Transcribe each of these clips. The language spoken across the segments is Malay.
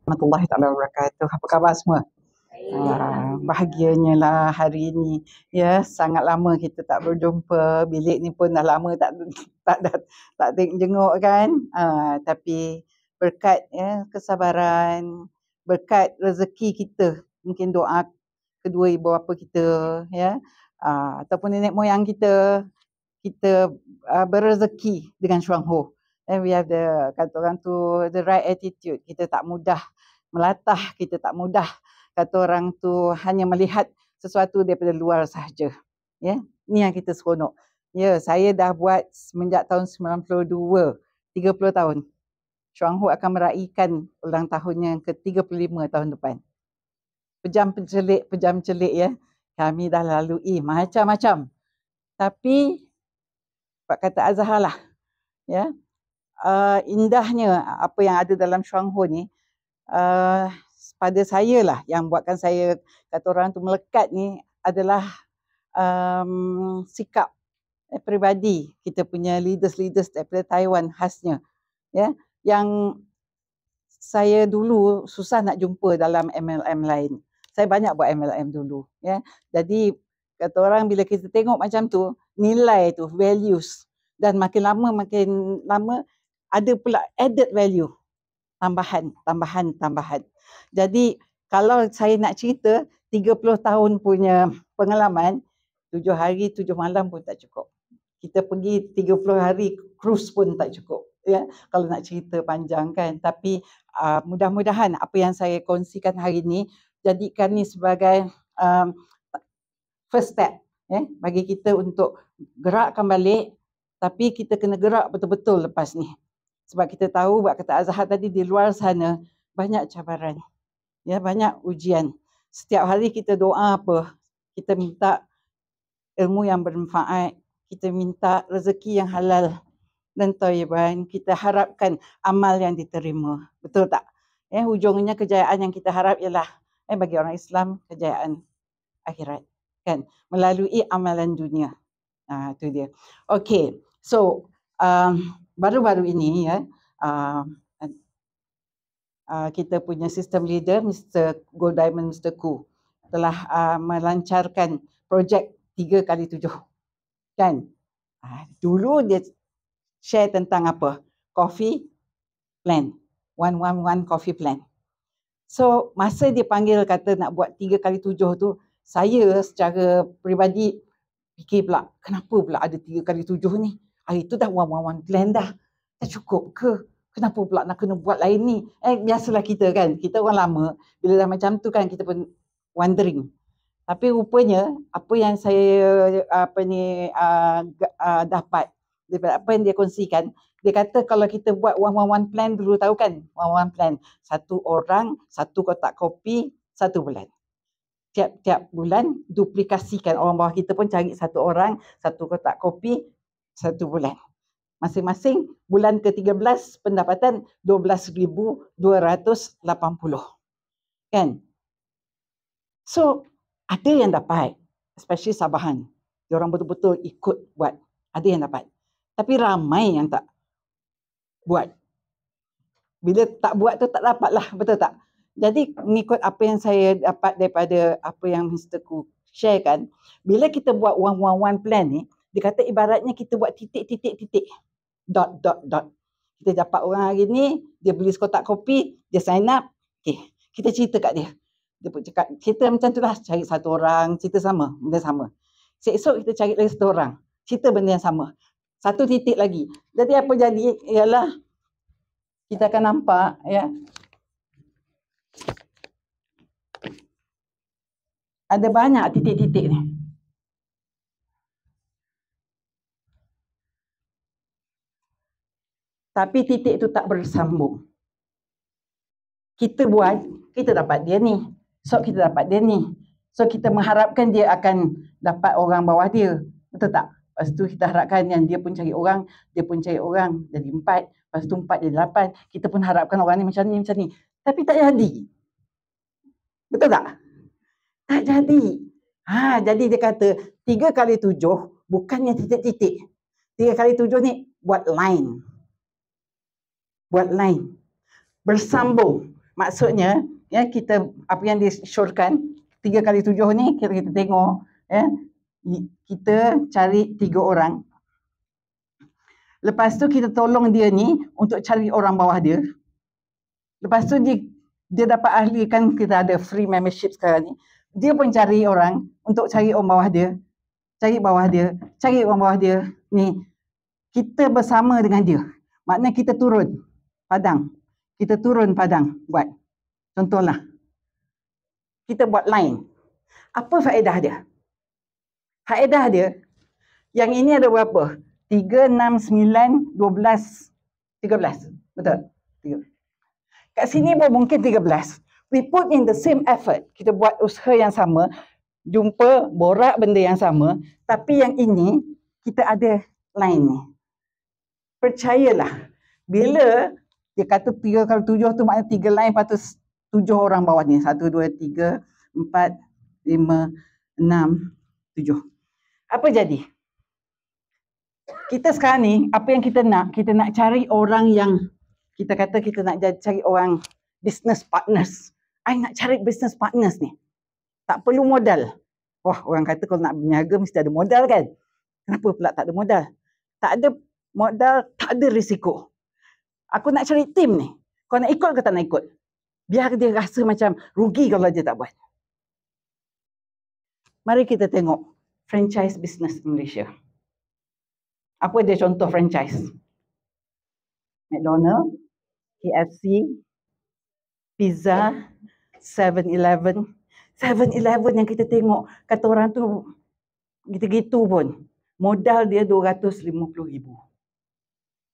Warahmatullahi taala wabarakatuh. Apa khabar semua? Bahagianya lah hari ini. Ya, sangat lama kita tak berjumpa. Bilik ni pun dah lama tak jenguk kan. Tapi berkat kesabaran, berkat rezeki kita, mungkin doa kedua ibu bapa kita, ya, ataupun nenek moyang kita, berrezeki dengan Chuang Ho. And we have kata orang tu, the right attitude. Kita tak mudah melatah, kita tak mudah, kata orang tu, hanya melihat sesuatu daripada luar sahaja. Ya, ni yang kita seronok. Ya, saya dah buat semenjak tahun 92, 30 tahun. Chuang Ho akan meraihkan ulang tahunnya yang ke-35 tahun depan. Pejam celik ya. Kami dah lalui macam-macam. Tapi Pak kata Azhar lah, ya, indahnya apa yang ada dalam Chuang Ho ni, pada saya lah, yang buatkan saya, kata orang tu, melekat ni adalah sikap peribadi kita punya leaders daripada Taiwan khasnya, ya, yang saya dulu susah nak jumpa dalam MLM lain. Saya banyak buat MLM dulu, ya. Jadi kata orang, bila kita tengok macam tu, nilai tu, values, dan makin lama ada pula added value, tambahan. Jadi kalau saya nak cerita 30 tahun punya pengalaman, 7 hari 7 malam pun tak cukup. Kita pergi 30 hari cruise pun tak cukup, ya, kalau nak cerita panjang kan. Tapi mudah-mudahan apa yang saya kongsikan hari ini jadikan ni sebagai first step, bagi kita untuk gerakkan balik. Tapi kita kena gerak betul-betul lepas ni. Sebab kita tahu, buat kata Azhar tadi, di luar sana banyak cabaran, ya, banyak ujian. Setiap hari kita doa apa? Kita minta ilmu yang bermanfaat, kita minta rezeki yang halal dan thayyiban, kita harapkan amal yang diterima. Betul tak? Hujungnya kejayaan yang kita harap ialah bagi orang Islam kejayaan akhirat, kan, melalui amalan dunia. Itu dia. Okey, so baru-baru ini, ya, kita punya sistem leader Mr. Gold Diamond, Mr. Khoo, telah melancarkan projek 3x7, kan. Dulu dia share tentang apa? Coffee plan, 111 coffee plan. So masa dia panggil kata nak buat 3x7 tu, saya secara peribadi fikir pula, kenapa pula ada 3x7 ni? Hari tu dah 111 plan dah. Tak cukup ke? Kenapa pula nak kena buat lain ni? Biasalah kita kan, kita orang lama, bila dah macam tu kan, kita pun wondering. Tapi rupanya apa yang saya dapat daripada apa yang dia kongsikan, dia kata kalau kita buat 111 plan dulu, tahu kan 111 plan, satu orang, satu kotak kopi, 1 bulan. Tiap-tiap bulan duplikasikan, orang bawah kita pun cari satu orang, satu kotak kopi, 1 bulan. Masing-masing bulan ke-13 pendapatan 12,280, kan. So ada yang dapat, especially Sabahan. Diorang betul-betul ikut buat. Ada yang dapat. Tapi ramai yang tak buat. Bila tak buat tu tak dapat lah, betul tak? Jadi mengikut apa yang saya dapat daripada apa yang Mr. Khoo share kan, bila kita buat 111 plan ni, dia kata ibaratnya kita buat titik. Dot. Kita dapat orang hari ni, dia beli sekotak kopi, dia sign up, okay, kita cerita kat dia. Dia pun cakap, cerita macam tu lah, cari satu orang, cerita sama, benda sama. Esok kita cari lagi satu orang, cerita benda yang sama. Satu titik lagi. Jadi apa jadi ialah, kita akan nampak, ya, ada banyak titik-titik ni. Tapi titik tu tak bersambung. Kita buat, kita dapat dia ni. So kita dapat dia ni. So kita mengharapkan dia akan dapat orang bawah dia. Betul tak? Lepas tu kita harapkan yang dia pun cari orang, jadi 4. Lepas tu 4 jadi 8. Kita pun harapkan orang ni macam ni. Tapi tak jadi. Betul tak? Tak jadi. Jadi dia kata 3x7 bukannya titik-titik. 3x7 ni buat line. Bersambung. Maksudnya, ya, kita apa yang disyorkan 3x7 ni kita tengok, ya, kita cari 3 orang. Lepas tu kita tolong dia ni untuk cari orang bawah dia. Lepas tu dia dapat ahli, kan kita ada free membership sekarang ni. Dia pun cari orang untuk cari orang bawah dia. Cari orang bawah dia. Ni, kita bersama dengan dia. Maknanya kita turun padang. Kita turun padang buat. Contohlah, kita buat line. Apa faedah dia? Faedah dia, yang ini ada berapa? 3, 6, 9, 12, 13. Betul? 3. Kat sini pun mungkin 13. We put in the same effort. Kita buat usaha yang sama, jumpa, borak benda yang sama, tapi yang ini, kita ada line ni. Percayalah, bila dia kata 3x7 tu maknanya 3 line, lepas tu 7 orang bawah ni. 1, 2, 3, 4, 5, 6, 7. Apa jadi? Kita sekarang ni, apa yang kita nak cari orang yang, kita kata kita nak cari orang business partners. I nak cari business partners ni. Tak perlu modal. Wah, orang kata kalau nak berniaga mesti ada modal kan? Kenapa pula tak ada modal? Tak ada modal, tak ada risiko. Aku nak cari tim ni. Kau nak ikut ke tak nak ikut? Biar dia rasa macam rugi kalau dia tak buat. Mari kita tengok franchise business Malaysia. Apa dia contoh franchise? McDonald, KFC, Pizza, 7-Eleven. 7-Eleven yang kita tengok, kata orang tu gitu-gitu pun. Modal dia 250,000.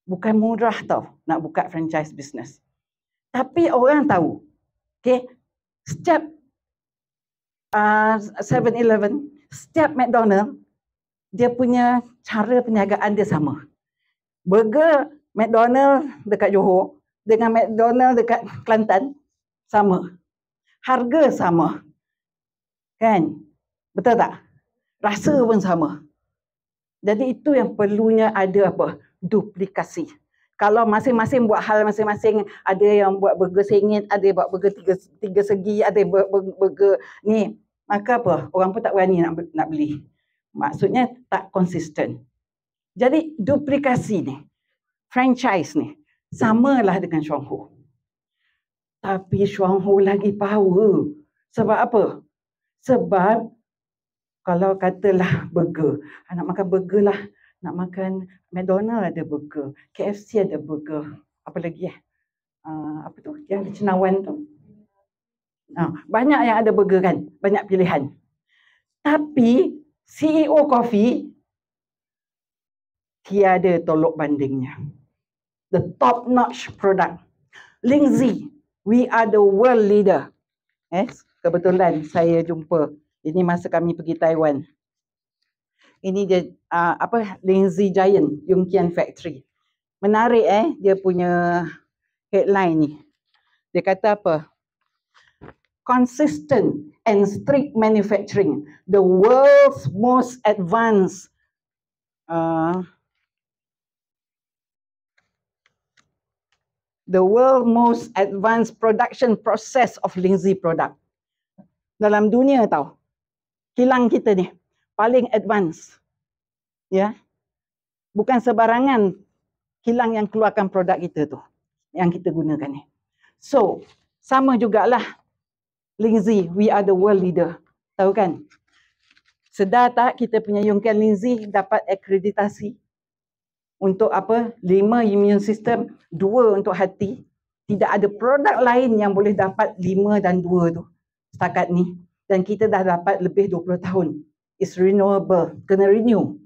Bukan murah tau nak buka franchise business. Tapi orang tahu, okay, setiap 7-Eleven, setiap McDonald, dia punya cara perniagaan dia sama. Burger McDonald dekat Johor dengan McDonald dekat Kelantan sama. Harga sama. Kan? Betul tak? Rasa pun sama. Jadi itu yang perlunya ada apa? Duplikasi. Kalau masing-masing buat hal masing-masing, ada yang buat burger sengit, ada yang buat burger tiga segi, ada yang buat burger ni, maka apa? Orang pun tak berani nak beli. Maksudnya tak konsisten. Jadi duplikasi ni, franchise ni, samalah dengan Syuanghu. Tapi Syuanghu lagi power. Sebab apa? Sebab kalau katalah burger, nak makan burger lah, nak makan McDonald ada burger, KFC ada burger, apa lagi apa tu yang di Cendawan tu, banyak yang ada burger kan, banyak pilihan. Tapi CEO Coffee tiada tolok bandingnya. The top notch product. Lingzi, we are the world leader. Kebetulan saya jumpa, ini masa kami pergi Taiwan. Ini dia Lingzi Giant Yongkian Factory. Menarik dia punya headline ni. Dia kata apa? Consistent and strict manufacturing, the world's most advanced production process of Lingzi product. Dalam dunia tau, kilang kita ni paling advance. Ya. Bukan sebarangan kilang yang keluarkan produk kita tu yang kita gunakan ni. So, sama jugalah Lingzi, we are the world leader. Tahu kan? Sedar tak kita punya Yongkian Lingzi dapat akreditasi untuk apa? 5 immune system, 2 untuk hati. Tidak ada produk lain yang boleh dapat 5 dan 2 tu setakat ni. Dan kita dah dapat lebih 20 tahun. It's renewable, kena renew.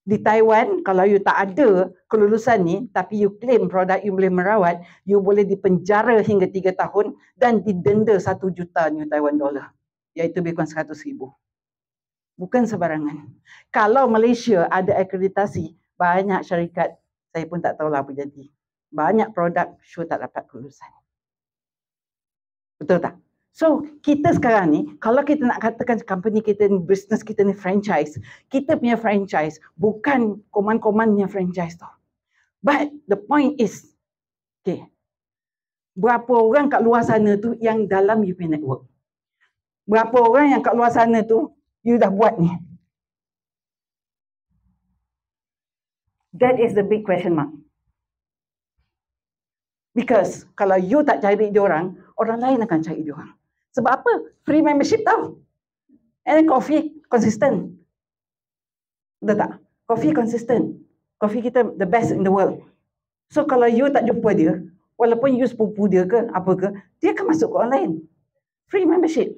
Di Taiwan, kalau you tak ada kelulusan ni, tapi you claim produk you boleh merawat, you boleh dipenjara hingga 3 tahun dan didenda 1 juta New Taiwan dollar. Iaitu lebih kurang 100,000. Bukan sebarangan. Kalau Malaysia ada akreditasi, banyak syarikat, saya pun tak tahulah apa jadi. Banyak produk sure tak dapat kelulusan. Betul tak? So, kita sekarang ni, kalau kita nak katakan company kita ni, business kita ni franchise, kita punya franchise bukan koman-komannya franchise tu. But the point is, okay, Berapa orang kat luar sana tu yang dalam you punya network? Berapa orang yang kat luar sana tu you dah buat ni? That is the big question mark. Because kalau you tak cari diorang, orang lain akan cari diorang. Sebab apa? Free membership tau. And then coffee consistent. Betul tak? Coffee consistent. Coffee kita the best in the world. So kalau you tak jumpa dia, walaupun you sepupu dia ke apa ke, dia akan masuk ke online. Free membership.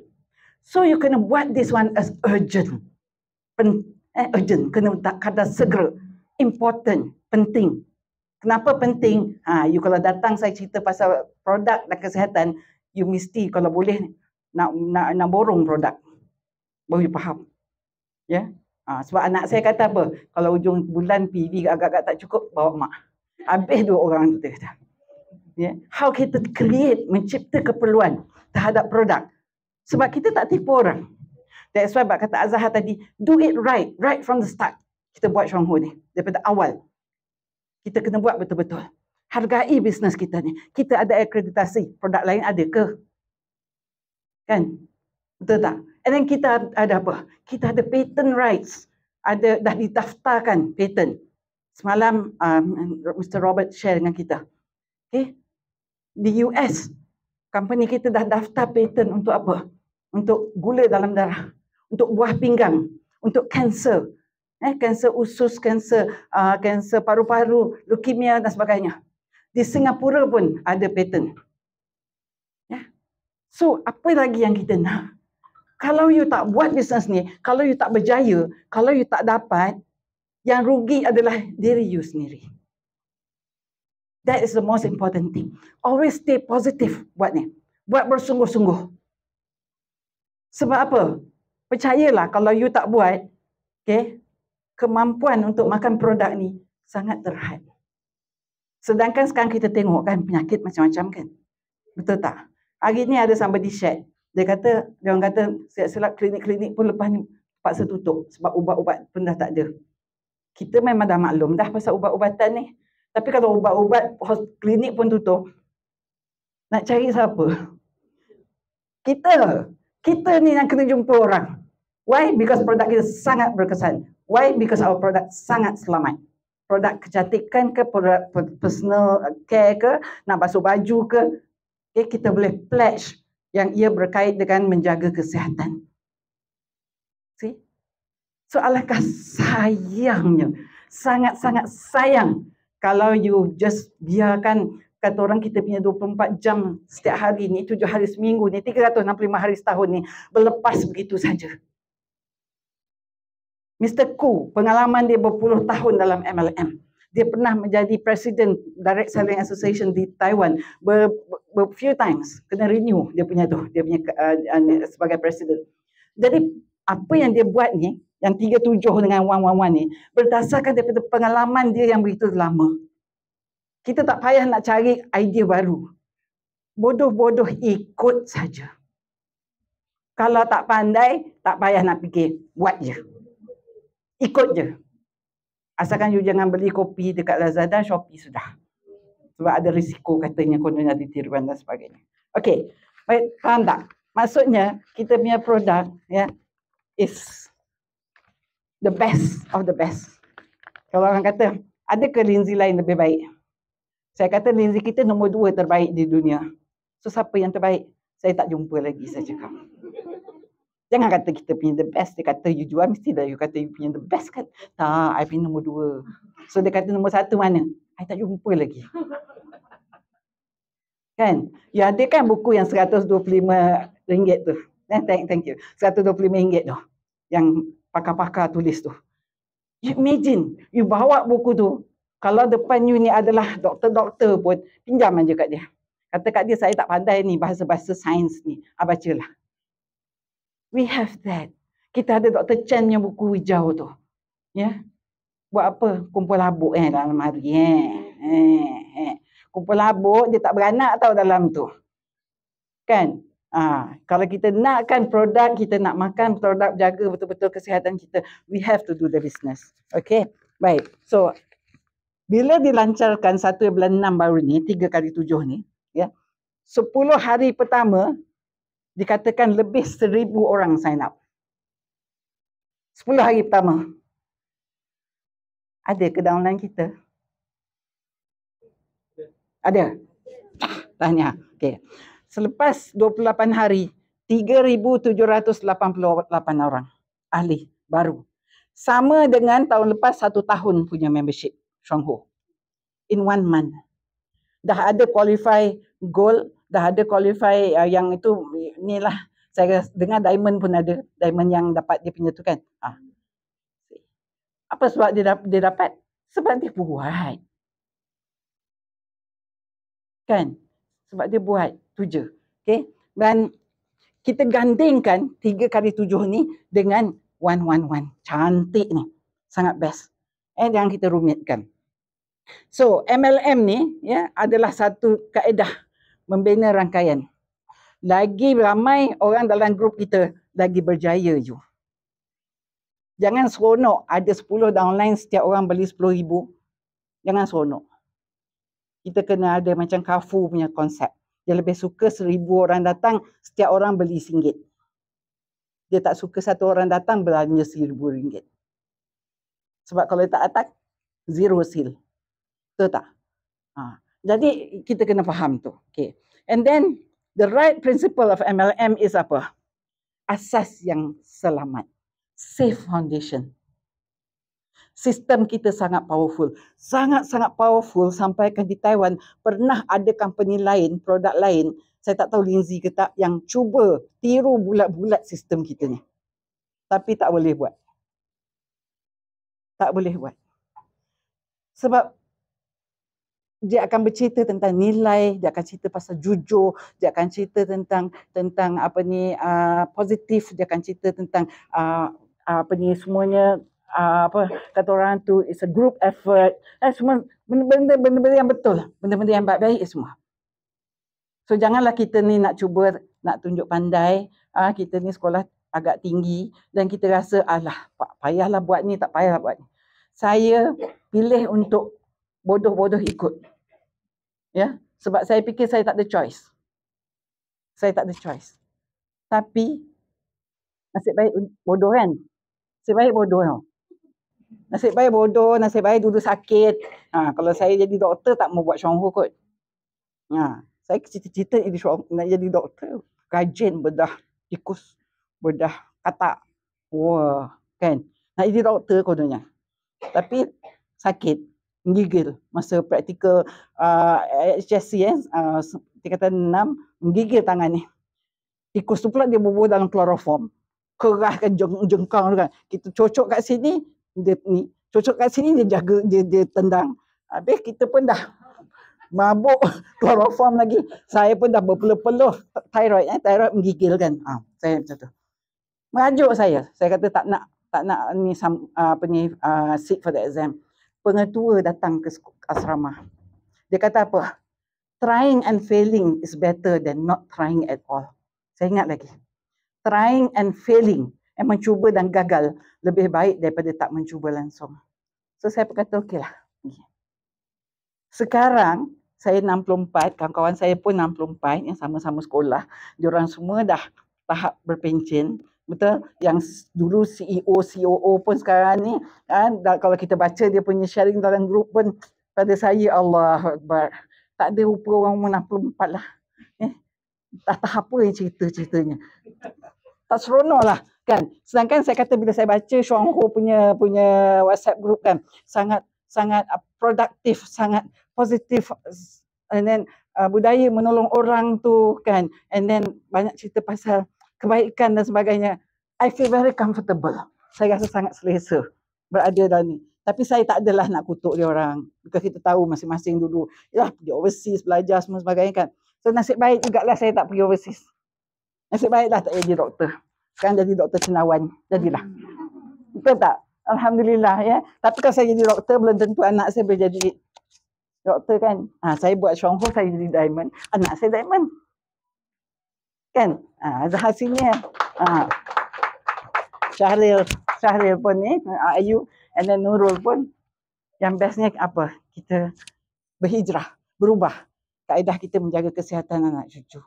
So you kena buat this one as urgent. Urgent. Kena kata segera. Important. Penting. Kenapa penting? You kalau datang saya cerita pasal produk dan kesihatan, you mesti kalau boleh nak borong produk. Baru you faham. Ya. Sebab anak saya kata apa? Kalau hujung bulan PV agak-agak tak cukup, bawa mak. Habis 2 orang tu kata. Yeah. How kita create, mencipta keperluan terhadap produk. Sebab kita tak tipu orang. That's why kata Azhar tadi, do it right from the start. Kita buat Shonghu ni, daripada awal. Kita kena buat betul-betul. Hargai bisnes kita ni. Kita ada akreditasi, produk lain ada ke? Kan? Betul tak? And then kita ada apa? Kita ada patent rights. Dah didaftarkan patent. Semalam Mr. Robert share dengan kita. Okay? Di US, company kita dah daftar patent untuk apa? Untuk gula dalam darah. Untuk buah pinggang. Untuk kanser. Kanser usus, kanser paru-paru, leukemia dan sebagainya. Di Singapura pun ada patent. Ya. So, apa lagi yang kita nak? Kalau you tak buat bisnes ni, kalau you tak berjaya, kalau you tak dapat, yang rugi adalah diri you sendiri. That is the most important thing. Always stay positive buat ni. Buat bersungguh-sungguh. Sebab apa? Percayalah kalau you tak buat, okay, kemampuan untuk makan produk ni sangat terhad. Sedangkan sekarang kita tengok kan penyakit macam-macam kan. Betul tak? Hari ni ada somebody share. Dia orang kata silap klinik-klinik pun lepas ni terpaksa tutup sebab ubat-ubat pun dah tak ada. Kita memang dah maklum dah pasal ubat-ubatan ni. Tapi kalau ubat-ubat klinik pun tutup, nak cari siapa? Kita ni yang kena jumpa orang. Why? Because produk kita sangat berkesan. Why? Because our produk sangat selamat. Produk kecantikan ke, produk personal care ke, nak basuh baju ke, okay, kita boleh pledge yang ia berkait dengan menjaga kesihatan. See? So alangkah sayangnya, sangat-sangat sayang kalau you just biarkan, kata orang kita punya 24 jam setiap hari ni, 7 hari seminggu ni, 365 hari setahun ni, berlepas begitu saja. Mr. Koo, pengalaman dia berpuluh tahun dalam MLM. Dia pernah menjadi Presiden Direct Selling Association di Taiwan few times. Kena renew dia punya sebagai Presiden. Jadi apa yang dia buat ni, yang 37 dengan 111 ni, berdasarkan daripada pengalaman dia yang begitu lama. Kita tak payah nak cari idea baru. Bodoh-bodoh ikut saja. Kalau tak pandai, tak payah nak fikir. Buat je. Ikut je. Asalkan you jangan beli kopi dekat Lazada, Shopee sudah. Sebab ada risiko katanya kononnya ditiruan dan sebagainya. Okey, baik, faham tak? Maksudnya kita punya produk ya is the best of the best. Kalau orang kata, ada ke linzi lain lebih baik? Saya kata linzi kita nombor 2 terbaik di dunia. So siapa yang terbaik? Saya tak jumpa lagi, saya cakap. Jangan kata kita punya the best. Dia kata you jual, mesti dah you kata you punya the best kan. Tak, I punya nombor 2. So dia kata nombor 1 mana? I tak jumpa lagi. Kan? Ya ada kan buku yang RM125 tu. Thank you. RM125 tu. Yang pakar-pakar tulis tu. You imagine, you bawa buku tu. Kalau depan you ni adalah doktor-doktor pun, pinjam aja kat dia. Kata kat dia, saya tak pandai ni bahasa-bahasa sains ni. Bacalah. We have that. Kita ada Dr. Chen yang buku hijau tu. Ya. Buat apa? Kumpul habuk dalam hari. Kumpul habuk, dia tak beranak tau dalam tu. Kan? Kalau kita nakkan produk, kita nak makan produk, jaga betul-betul kesihatan kita, we have to do the business. Okay? Baik. So, bila dilancarkan 1/6 baru ni, 3x7 ni, ya, 10 hari pertama, dikatakan lebih 1,000 orang sign up. 10 hari pertama. Ada ke downline kita? Ada? Tanya. Okey. Selepas 28 hari, 3,788 orang ahli baru. Sama dengan tahun lepas 1 tahun punya membership Stronghold. In 1 month. Dah ada qualify gold, dah ada qualify yang itu ni lah. Saya dengar diamond pun ada. Diamond yang dapat dia punya tu kan. Apa sebab dia dapat? Sebab dia buat. Kan? Sebab dia buat. Tu je. Okay? Dan kita gandingkan 3 kali 7 ni dengan 111. Cantik ni. Sangat best. Jangan kita rumitkan. So, MLM ni ya adalah satu kaedah membina rangkaian. Lagi ramai orang dalam grup kita, lagi berjaya you. Jangan seronok ada 10 downline setiap orang beli 10,000. Jangan seronok. Kita kena ada macam Carrefour punya konsep. Dia lebih suka 1,000 orang datang, setiap orang beli RM1. Dia tak suka 1 orang datang belanja RM1,000. Sebab kalau tak attack, zero sale. Betul tak? Jadi kita kena faham tu. Okay. And then the right principle of MLM is apa? Asas yang selamat. Safe foundation. Sistem kita sangat powerful. Sangat-sangat powerful sampai kan di Taiwan pernah ada company lain, produk lain, saya tak tahu Lindsay ke tak, yang cuba tiru bulat-bulat sistem kita ni. Tapi tak boleh buat. Tak boleh buat. Sebab dia akan bercerita tentang nilai, dia akan cerita pasal jujur, dia akan cerita tentang apa ni positif, dia akan cerita tentang apa ni semuanya apa kata orang tu it's a group effort. Semua benda-benda yang betul, benda-benda yang baik-baik semua. So janganlah kita ni nak cuba nak tunjuk pandai, kita ni sekolah agak tinggi dan kita rasa alah payahlah buat ni, tak payahlah buat ni. Saya pilih untuk bodoh-bodoh ikut. Ya, sebab saya fikir saya tak ada choice. Saya tak ada choice. Tapi nasib baik bodoh kan? Nasib baik bodoh tau. Nasib baik bodoh, nasib baik dulu sakit. Kalau saya jadi doktor tak mau buat Stronghold kot. Saya cita-cita nak jadi doktor. Rajin bedah tikus, bedah katak. Wah, kan? Nak jadi doktor kononnya. Tapi sakit. Menggigil masa praktikal HSC tingkatan 6, menggigil tangan ni. Tikus tu pula dia berbual dalam kloroform. Keraskan jengkang tu kan. Kita cocok kat sini, dia ni. Cocok kat sini dia jaga, dia tendang. Habis kita pun dah mabuk kloroform lagi. Saya pun dah berpeluh-peluh thyroid menggigil kan. Saya macam tu. Merajuk saya. Saya kata tak nak ni sit for the exam. Pengetua datang ke asrama. Dia kata apa? Trying and failing is better than not trying at all. Saya ingat lagi. Trying and failing, mencuba dan gagal, lebih baik daripada tak mencuba langsung. So saya berkata okeylah. Sekarang saya 64, kawan-kawan saya pun 64 yang sama-sama sekolah. Diorang semua dah tahap berpencen. Betul? Yang dulu CEO, COO pun sekarang ni, kalau kita baca dia punya sharing dalam grup pun, pada saya, Allahu Akbar. Tak ada rupa orang umur 64 lah. Tak tahu apa yang cerita-ceritanya. Tak seronok lah. Kan? Sedangkan saya kata bila saya baca Stronghold punya WhatsApp group kan, sangat produktif, sangat positif. And then budaya menolong orang tu kan. And then banyak cerita pasal kebaikan dan sebagainya. I feel very comfortable. Saya rasa sangat selesa berada dalam ni. Tapi saya tak adalah nak kutuk dia orang. Because kita tahu masing-masing dulu. Yalah, pergi overseas, belajar semua sebagainya kan. So nasib baik jugalah saya tak pergi overseas. Nasib baiklah tak jadi doktor. Sekarang jadi doktor cendawan. Jadilah. Betul tak? Alhamdulillah ya. Tapi kalau saya jadi doktor, belum tentu anak saya boleh jadi doktor kan. Saya buat Stronghold, saya jadi diamond. Anak saya diamond. Kan? Hasilnya. Syahril pun ni, Ayu, and then Nurul pun. Yang bestnya apa? Kita berhijrah, berubah kaedah kita menjaga kesihatan anak cucu.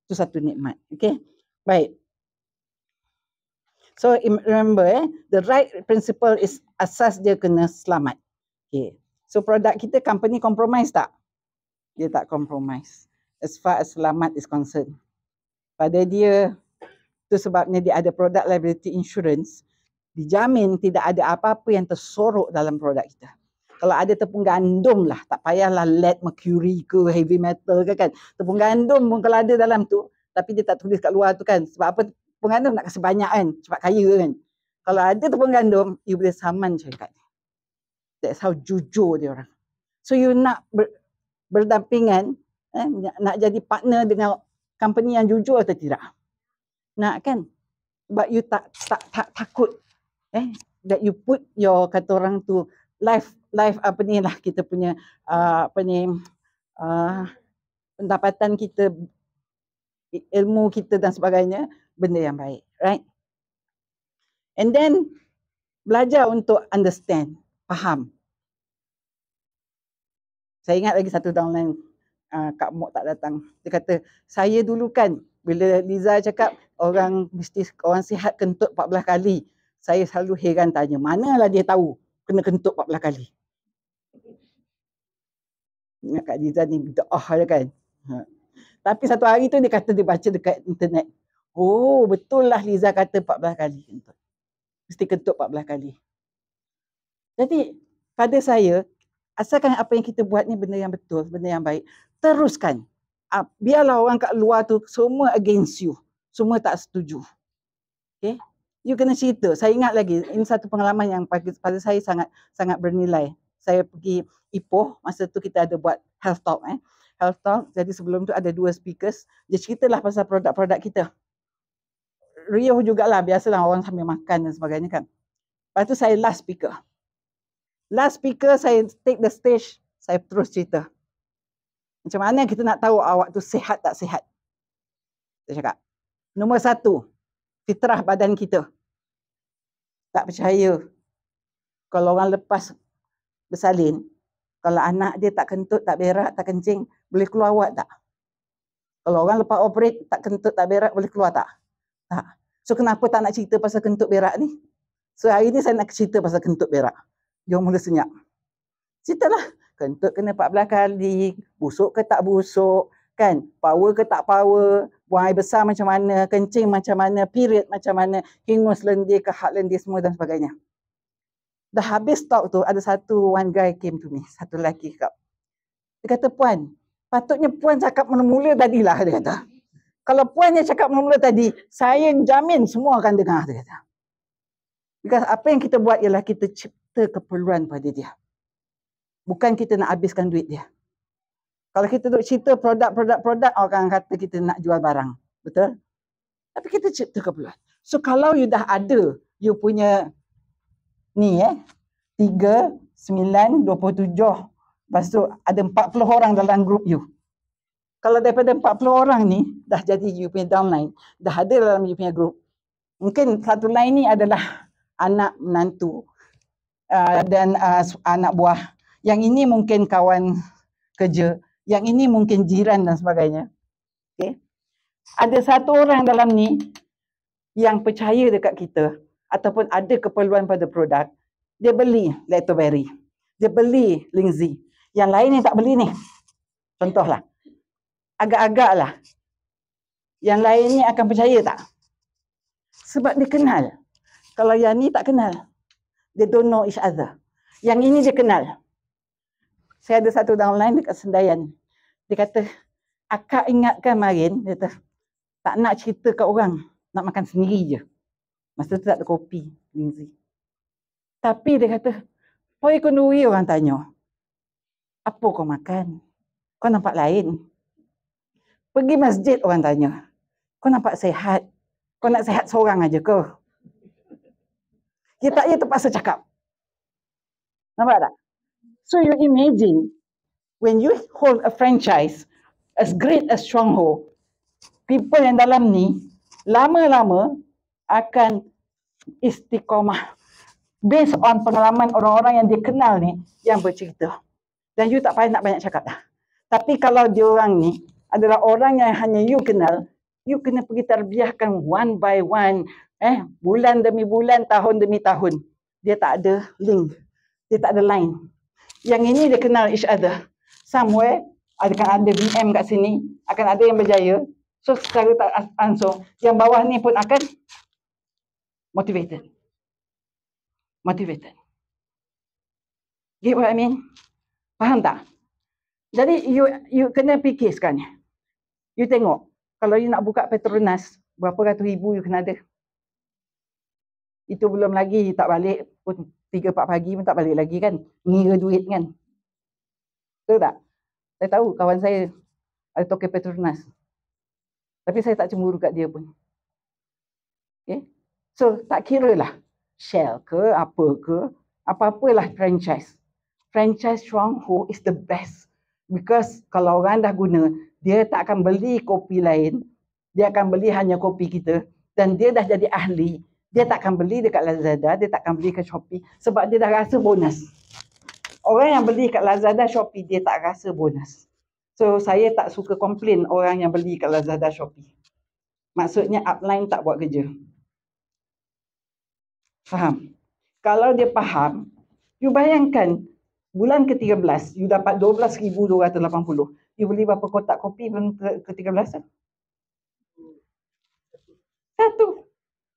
Itu satu nikmat. Okay? Baik. So remember, the right principle is asas dia kena selamat. Okay. So produk kita, company compromise tak? Dia tak compromise. As far as selamat is concerned. Pada dia, itu sebabnya dia ada product liability insurance, dijamin tidak ada apa-apa yang tersorok dalam produk kita. Kalau ada tepung gandum lah, tak payahlah lead, mercury ke, heavy metal ke kan. Tepung gandum pun kalau ada dalam tu, tapi dia tak tulis kat luar tu kan. Sebab apa? Tepung gandum nak kasi banyak kan, sebab kaya kan. Kalau ada tepung gandum, you boleh saman syarikat. That's how jujur dia orang. So you nak berdampingan, nak jadi partner dengan company yang jujur atau tidak? Nak kan? But you tak takut that you put your, kata orang tu, life apa ni lah, kita punya pendapatan kita, ilmu kita dan sebagainya, benda yang baik, right? And then belajar untuk understand, faham. Saya ingat lagi satu downline, Kak Mok tak datang. Dia kata, saya dulu kan bila Liza cakap orang sihat kentut 14 kali, saya selalu heran tanya, manalah dia tahu kena kentut 14 kali. Ingat Kak Liza ni bid'ah dia kan. Tapi satu hari tu dia kata dia baca dekat internet. Oh, betul lah Liza kata 14 kali kentut. Mesti kentut 14 kali. Jadi pada saya, asalkan apa yang kita buat ni benda yang betul, benda yang baik, teruskan. Biarlah orang kat luar tu semua against you. Semua tak setuju. Okay? You kena cerita. Saya ingat lagi, ini satu pengalaman yang pada saya sangat bernilai. Saya pergi Ipoh, masa tu kita ada buat health talk. Health talk, jadi sebelum tu ada 2 speakers. Dia ceritalah pasal produk-produk kita. Riuh jugalah, biasalah orang sambil makan dan sebagainya kan. Lepas tu saya last speaker. Last speaker, saya take the stage, saya terus cerita. Macam mana kita nak tahu awak tu sihat tak sihat? Saya cakap, nombor 1, fitrah badan kita. Tak percaya. Kalau orang lepas bersalin, kalau anak dia tak kentut, tak berak, tak kencing, boleh keluar awak tak? Kalau orang lepas operate, tak kentut, tak berak, boleh keluar tak? Tak. So kenapa tak nak cerita pasal kentut berak ni? So hari ni saya nak cerita pasal kentut berak. Dia mula senyap. Ceritalah. Kentut kena 14 kali, busuk ke tak busuk, kan? Power ke tak power, buang air besar macam mana, kencing macam mana, period macam mana, hingus lendir ke hak lendir semua dan sebagainya. Dah habis talk tu, ada one guy came to me, satu lelaki cakap. Dia kata, Puan, patutnya Puan cakap mula-mula tadilah, dia kata. Kalau Puan yang cakap mula-mula tadi, saya jamin semua akan dengar, dia kata. Because apa yang kita buat ialah kita cipta keperluan pada dia. Bukan kita nak habiskan duit dia. Kalau kita duk cerita produk, orang kata kita nak jual barang. Betul? Tapi kita cipta keperluan. So kalau you dah ada, you punya ni 3, 9, 27. Lepas tu ada 40 orang dalam grup you. Kalau daripada 40 orang ni, dah jadi you punya downline, dah ada dalam you punya grup. Mungkin satu line ni adalah anak menantu dan anak buah. Yang ini mungkin kawan kerja, yang ini mungkin jiran dan sebagainya. Okay. Ada satu orang dalam ni yang percaya dekat kita ataupun ada keperluan pada produk, dia beli Lactoberry, dia beli Lindsay. Yang lain yang tak beli ni, contohlah, agak-agak lah. Yang lain ni akan percaya tak? Sebab dia kenal. Kalau yang ni tak kenal, they don't know each other. Yang ini dia kenal. Saya ada satu downline dekat Sendayan. Dia kata, akak ingatkan marin, dia kata, tak nak cerita kat orang, nak makan sendiri je. Masa tu tak ada kopi, Lindsay. Tapi dia kata, Poi Konduri orang tanya, apa kau makan? Kau nampak lain? Pergi masjid orang tanya, kau nampak sehat? Kau nak sehat seorang aja ke? Dia tak, dia terpaksa cakap. Nampak tak? So you imagine, when you hold a franchise as great as Stronghold, people yang dalam ni, lama-lama akan istiqomah. Based on pengalaman orang-orang yang dia kenal ni, yang bercerita. Dan you tak payah nak banyak cakap dah. Tapi kalau diorang ni adalah orang yang hanya you kenal, you kena pergi terbiahkan one by one, bulan demi bulan, tahun demi tahun. Dia tak ada link, dia tak ada line. Yang ini dia kenal each other. Somewhere akan ada VM kat sini, akan ada yang berjaya. So secara tak langsung, yang bawah ni pun akan motivated. Get what I mean? Faham tak? Jadi you kena fikir sekarang ni. You tengok, kalau you nak buka Petronas, berapa ratus ribu you kena ada. Itu belum lagi tak balik pun 3-4 pagi pun tak balik lagi kan. Ngira duit kan. Betul tak? Saya tahu kawan saya ada token Petronas. Tapi saya tak cemburu kat dia pun. Okay? So tak kira lah Shell ke apa ke, apa-apalah franchise. Franchise Stronghold is the best. Because kalau orang dah guna, dia tak akan beli kopi lain. Dia akan beli hanya kopi kita. Dan dia dah jadi ahli. Dia tak akan beli dekat Lazada, dia tak akan beli kat Shopee. Sebab dia dah rasa bonus. Orang yang beli kat Lazada, Shopee, dia tak rasa bonus. So, saya tak suka komplain orang yang beli kat Lazada, Shopee. Maksudnya upline tak buat kerja. Faham? Kalau dia faham, you bayangkan, bulan ke-13, you dapat 12,280. You beli berapa kotak kopi bulan ke-13? Satu.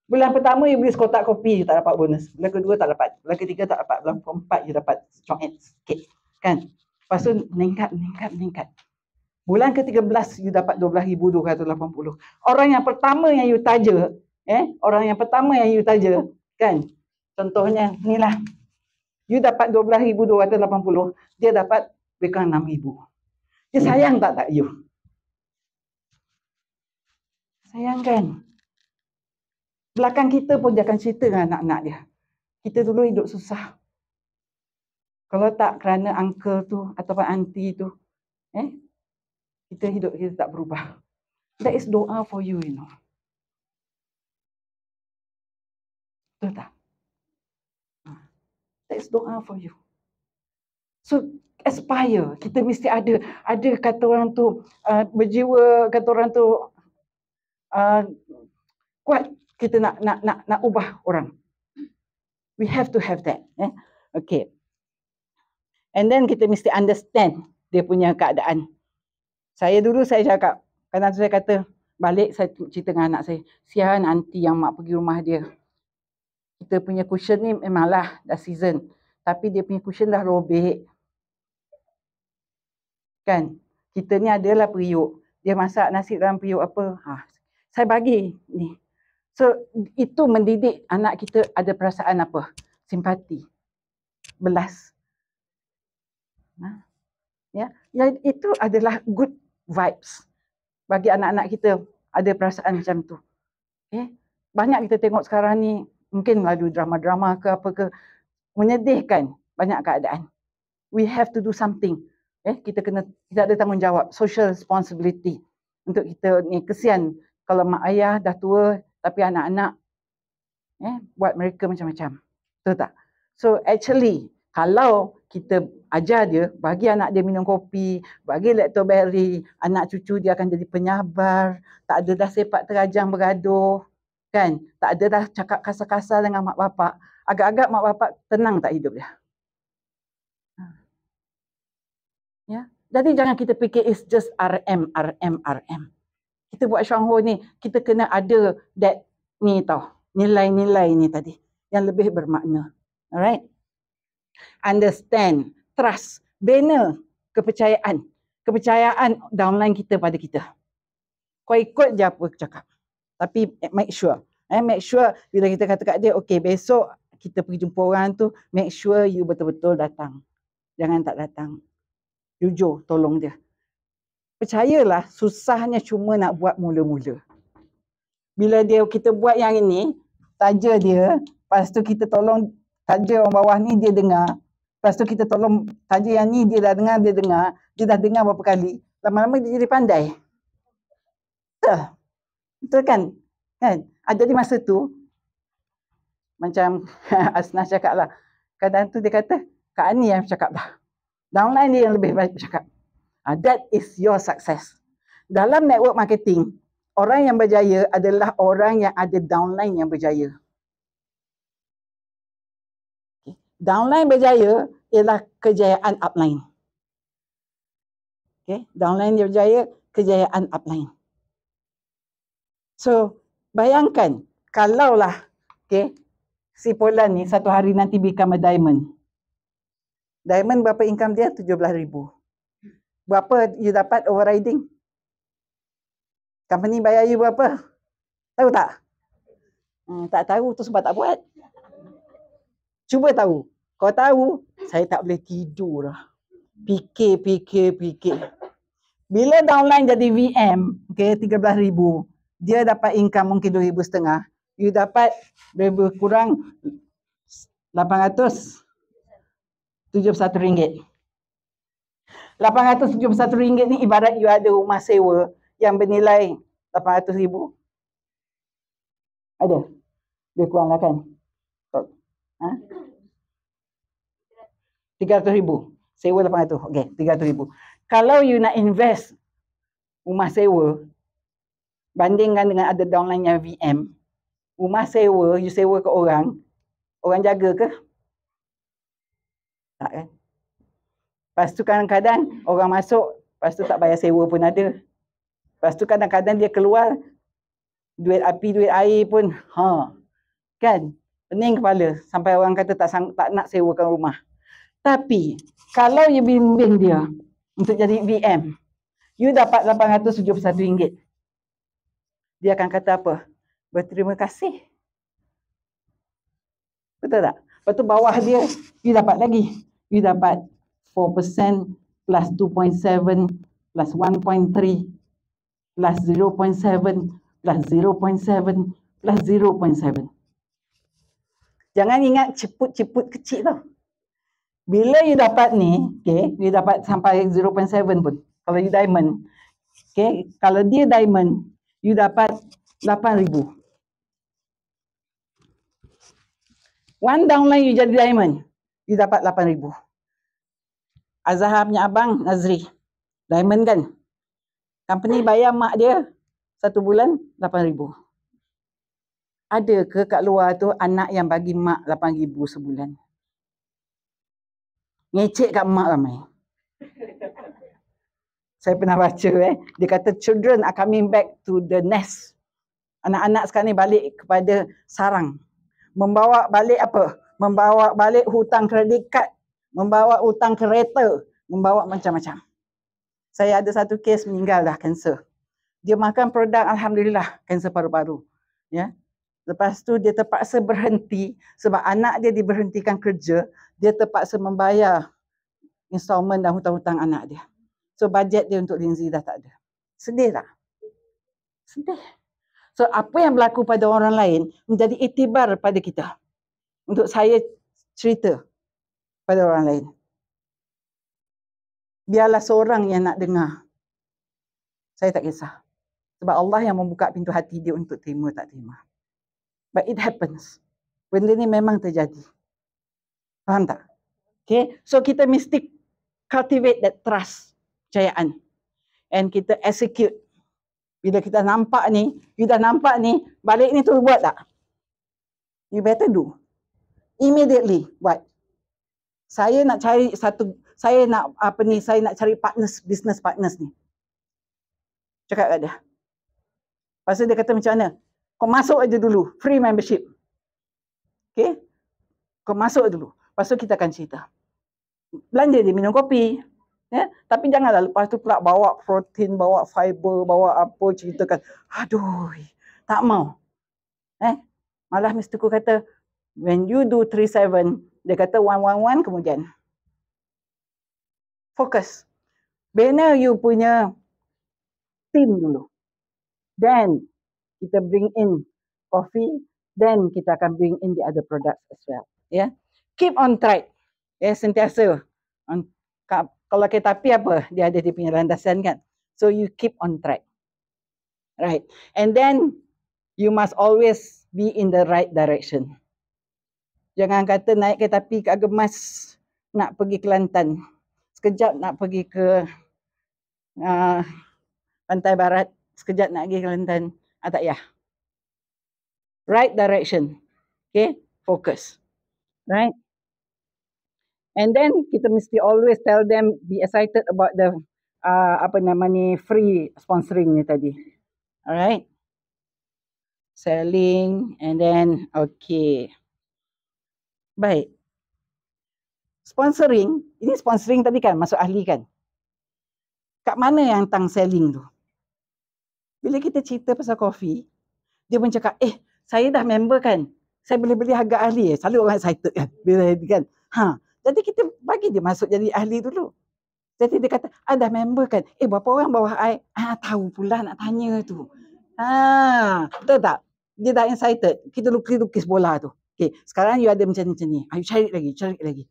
Bulan pertama you beli sekotak kopi, you tak dapat bonus. Bulan kedua tak dapat. Bulan ketiga tak dapat. Bulan keempat you dapat coet sikit. Kan? Lepas tu meningkat. Bulan ke-13 you dapat 12,280. Orang yang pertama yang you taja, kan? Contohnya inilah. You dapat 12,280, dia dapat lebih kurang 6,000. Dia sayang tak you? Sayang kan? Belakang kita pun dia akan cerita dengan anak-anak dia. Kita dulu hidup susah. Kalau tak kerana uncle tu ataupun auntie tu, kita tak berubah. That is doa for you, you know. Betul tak? That is doa for you. So, aspire. Kita mesti ada kata orang tu, berjiwa, kata orang tu, kuat. Kita nak ubah orang. We have to have that. Okay. And then kita mesti understand dia punya keadaan. Saya cakap, kadang saya kata, balik saya cerita dengan anak saya, sian aunty yang mak pergi rumah dia. Kita punya cushion ni memanglah dah season. Tapi dia punya cushion dah robek. Kan? Kita ni adalah periuk. Dia masak nasi dalam periuk apa. Saya bagi ni. So, itu mendidik anak kita ada perasaan apa? Simpati. Belas. Ya, itu adalah good vibes. Bagi anak-anak kita ada perasaan macam tu. Banyak kita tengok sekarang ni, mungkin melalui drama-drama ke apa ke, menyedihkan banyak keadaan. We have to do something. Kita ada tanggungjawab, social responsibility. Untuk kita ni, kesian kalau mak ayah dah tua, tapi anak-anak buat mereka macam-macam. Betul tak? So actually, kalau kita ajar dia, bagi anak dia minum kopi, bagi lactoberi, anak cucu dia akan jadi penyabar, tak ada dah sepak terajang bergaduh, kan? Tak ada dah cakap kasar-kasar dengan mak bapak. Agak-agak mak bapak tenang tak hidup dia? Ya. Jadi jangan kita fikir it's just RM. Kita buat Stronghold ni, kita kena ada that ni tau, nilai-nilai ni tadi yang lebih bermakna. Alright? Understand, trust, bina kepercayaan. Kepercayaan downline kita pada kita. Kau ikut je apa cakap. Tapi make sure. Make sure bila kita kata kat dia, okay, besok kita pergi jumpa orang tu, make sure you betul-betul datang. Jangan tak datang. Jujur, tolong dia. Percayalah, susahnya cuma nak buat mula-mula. Bila kita buat yang ini, taja dia, lepas tu kita tolong taja orang bawah ni, dia dengar. Lepas tu kita tolong taja yang ni, dia dah dengar. Dia dah dengar berapa kali. Lama-lama dia jadi pandai. Betul kan? Jadi masa tu, macam Asnah cakap lah, kadang tu dia kata, Kak Ani yang cakap dah. Downline dia yang lebih baik bercakap. That is your success. Dalam network marketing, orang yang berjaya adalah orang yang ada downline yang berjaya. Downline berjaya ialah kejayaan upline. Downline dia berjaya, kejayaan upline. So, bayangkan kalaulah si Polan ni satu hari nanti become a diamond. Diamond berapa income dia? 17,000. Berapa you dapat overriding? Company bayar you berapa? Tahu tak? Tak tahu tu sebab tak buat. Cuba tahu. Kau tahu, saya tak boleh tidur lah. Fikir. Bila downline jadi VM, 13,000, dia dapat income mungkin 2,500. You dapat lebih kurang RM871. RM871 ni ibarat you ada rumah sewa yang bernilai 800,000. Ada? Lebih kurang lah kan? 300,000. Sewa 800. Okey, 300,000. Kalau you nak invest rumah sewa, bandingkan dengan ada downline yang VM, rumah sewa, you sewa ke orang jaga ke? Tak kan? Lepas tu kadang-kadang orang masuk, lepas tu tak bayar sewa pun ada. Lepas tu kadang-kadang dia keluar, duit api, duit air pun, kan? Pening kepala, sampai orang kata tak nak sewakan rumah. Tapi, kalau you bimbing dia untuk jadi VM, you dapat RM871. Dia akan kata apa? Berterima kasih. Betul tak? Lepas tu bawah dia, you dapat lagi. You dapat 4% plus 2.7 plus 1.3 plus 0.7 plus 0.7 plus 0.7. Jangan ingat ceput-ceput kecil tau. Bila you dapat ni, you dapat sampai 0.7 pun. Kalau you diamond, kalau dia diamond, you dapat 8,000. One downline you jadi diamond, you dapat 8,000. Azhar punya abang, Nazri, diamond kan? Company bayar mak dia 1 bulan 8,000. Ada ke kat luar tu anak yang bagi mak 8,000 sebulan? Ngecek kat mak ramai. Saya pernah baca dia kata children are coming back to the nest. Anak-anak sekarang ni balik kepada sarang. Membawa balik apa? Membawa balik hutang kredit kad, membawa hutang kereta, membawa macam-macam. Saya ada satu kes meninggal dah kanser. Dia makan produk alhamdulillah kanser paru-paru. Ya. Lepas tu dia terpaksa berhenti sebab anak dia diberhentikan kerja, dia terpaksa membayar installment dan hutang-hutang anak dia. So bajet dia untuk Lindsay dah tak ada. Sedih tak? Sedih. So apa yang berlaku pada orang lain menjadi iktibar pada kita. Untuk saya cerita pada orang lain. Biarlah seorang yang nak dengar. Saya tak kisah. Sebab Allah yang membuka pintu hati dia untuk terima tak terima. But it happens. Benda ni memang terjadi. Faham tak? Okay. So kita mesti cultivate that trust, percayaan. And kita execute. Bila kita nampak ni, you dah nampak ni, balik ni tu buat tak? You better do. Immediately buat. Saya nak cari saya nak cari partners, business partners ni. Cakap kat dia. Lepas tu dia kata macam mana? Kau masuk aja dulu, free membership. Okay? Kau masuk dulu. Lepas tu kita akan cerita. Belanja dia minum kopi. Ya? Tapi janganlah lepas tu pula bawa protein, bawa fiber, bawa apa, ceritakan. Aduh, tak mau. Malah Mr. Ku kata, when you do 3-7, dia kata 1-1-1 kemudian. Fokus. Bina you punya team dulu. Then, kita bring in coffee, then kita akan bring in the other products as well. Yeah? Keep on track. Sentiasa. Kalau kereta api apa? Dia ada dia punya landasan kan? So you keep on track. Right. And then, you must always be in the right direction. Jangan kata naik kereta api ke Agemas, nak pergi Kelantan. Sekejap nak pergi ke pantai barat, sekejap nak pergi Kelantan. Tak payah. Right direction. Okay, focus. Right? And then kita mesti always tell them, be excited about the free sponsoring ni tadi. Alright? Selling, and then, okay. Baik. Sponsoring, ini sponsoring tadi kan, masuk ahli kan? Kat mana yang tang selling tu? Bila kita cerita pasal kopi, dia pun cakap, saya dah member kan, saya boleh beli harga ahli. Selalu orang excited kan, bila kan. Jadi kita bagi dia masuk jadi ahli dulu. Jadi dia kata, dah member kan, berapa orang bawah I? Tahu pula nak tanya tu. Betul tak? Dia dah excited. Kita lukis bola tu. Okay, sekarang you ada macam ni. You cari lagi.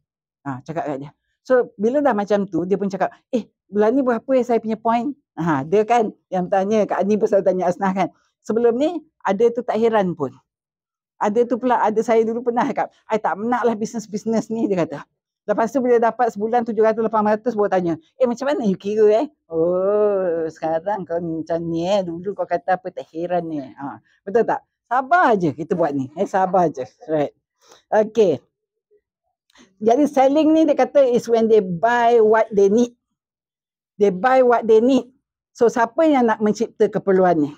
Cakap kat dia. So, bila dah macam tu, dia pun cakap, bulan ni berapa saya punya point? Dia kan yang tanya, Kak Ani pun selalu tanya Asnah kan. Sebelum ni, ada tu tak heran pun. Ada tu pula, ada saya dulu pernah cakap, I tak nak lah bisnes-bisnes ni, dia kata. Lepas tu bila dapat sebulan 700-800 baru tanya, macam mana you kira sekarang kau macam ni dulu kau kata apa tak heran ni. Betul tak? Sabar je kita buat ni. Sabar je. Right. Okay. Jadi selling ni dia kata is when they buy what they need. They buy what they need. So siapa yang nak mencipta keperluan ni?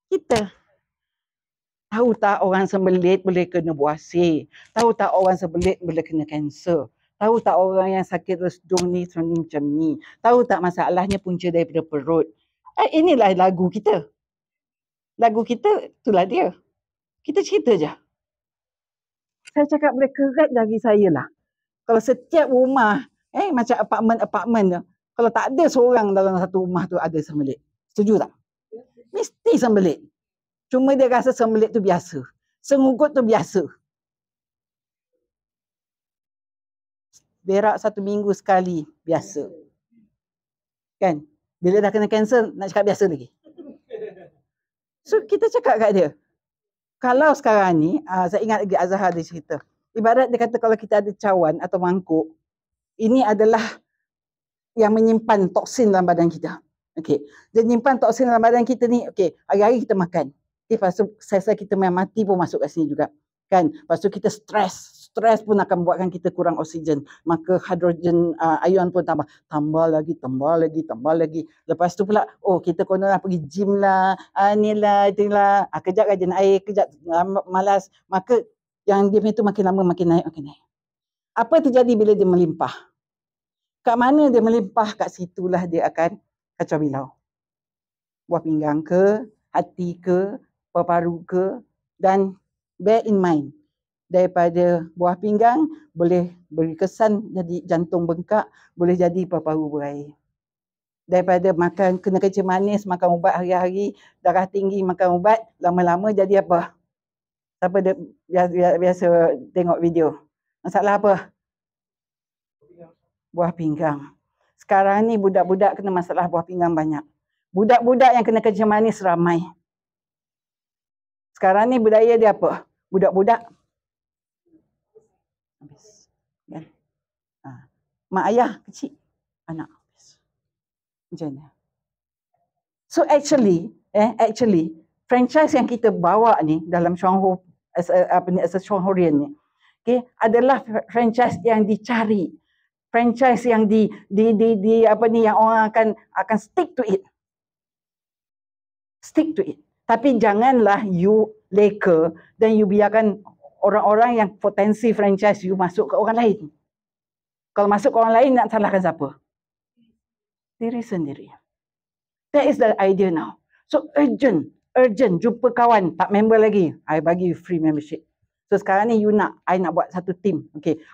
Kita. Tahu tak orang sembelit boleh kena buasir? Tahu tak orang sembelit boleh kena kanser? Tahu tak orang yang sakit resdung ni macam ni? Tahu tak masalahnya punca daripada perut? Inilah lagu kita. Lagu kita, itulah dia. Kita cerita je. Saya cakap boleh kerat dari saya lah. Kalau setiap rumah, macam apartmen tu, kalau tak ada seorang dalam satu rumah tu ada sembelit. Setuju tak? Mesti sembelit. Cuma dia rasa sembelit tu biasa. Sengugut tu biasa. Berak 1 minggu sekali, biasa. Kan? Bila dah kena kanser, nak cakap biasa lagi. So, kita cakap kat dia. Kalau sekarang ni, saya ingat lagi Azhar dia cerita. Ibarat dia kata kalau kita ada cawan atau mangkuk, ini adalah yang menyimpan toksin dalam badan kita. Okay. Dia menyimpan toksin dalam badan kita ni, hari-hari kita makan. Lepas tu sel-sel kita yang mati pun masuk kat sini juga. Kan? Lepas tu kita stres. Stres pun akan buatkan kita kurang oksigen. Maka hidrogen ion pun tambah lagi. Lepas tu pula, kita konon pergi gym lah, itulah. Kejap rajin air, kejap malas. Maka yang dia itu makin lama makin naik. Apa terjadi bila dia melimpah? Kat mana dia melimpah, kat situlah dia akan kacau bilau. Buah pinggang ke, hati ke, paru ke, dan bear in mind, daripada buah pinggang boleh beri kesan jadi jantung bengkak, boleh jadi paru-paru berair. Daripada makan kena kencing manis, makan ubat hari-hari, darah tinggi makan ubat, lama-lama jadi apa? Siapa biasa tengok video? Masalah apa? Buah pinggang. Sekarang ni budak-budak kena masalah buah pinggang banyak. Budak-budak yang kena kencing manis ramai. Sekarang ni budaya dia apa? Budak-budak habis. Kan? Mak ayah kecil, anak habis. Macam ni. So actually, franchise yang kita bawa ni dalam Shangho as a Shanghorean ni, adalah franchise yang dicari. Franchise yang yang orang akan stick to it. Stick to it. Tapi janganlah you leka dan you biarkan orang-orang yang potensi franchise you masuk ke orang lain. Kalau masuk ke orang lain, nak salahkan siapa? Diri sendiri. That is the idea now. So urgent. Jumpa kawan, tak member lagi. I bagi you free membership. So sekarang ni I nak buat satu team.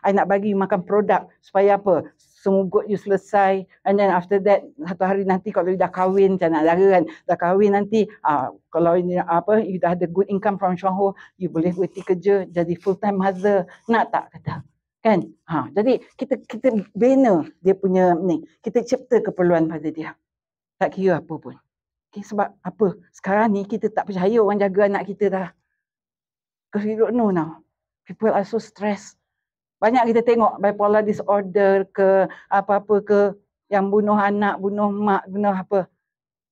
I nak bagi you makan produk supaya apa? Sengugut you selesai, and then after that satu hari nanti kalau you dah kahwin, macam nak dara kan, dah kahwin nanti kalau ini you dah ada good income from Shangho, you boleh berhenti kerja jadi full time mother. Nak tak kata? Kan? Jadi kita bina dia punya ni, kita cipta keperluan pada dia. Tak kira apa pun. Sebab apa? Sekarang ni kita tak percaya orang jaga anak kita dah. Because we don't know now. People are so stressed. Banyak kita tengok bipolar disorder ke apa-apa ke, Yang bunuh anak, bunuh mak, bunuh apa.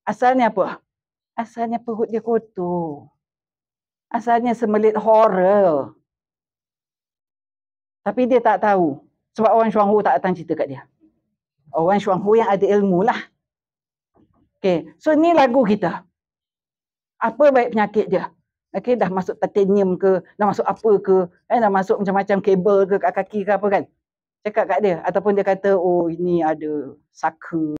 Asalnya apa? Asalnya perut dia kotor. Asalnya semelit horror. Tapi dia tak tahu. Sebab orang Shuanghu tak datang cerita kat dia. Orang Shuanghu yang ada ilmu lah. Okay. So ni lagu kita. Apa baik penyakit dia? Okay, dah masuk titanium ke, dah masuk apa ke, dah masuk macam-macam kabel ke kat kaki ke apa kan. Cakap kat dia. Ataupun dia kata, oh ini ada saka.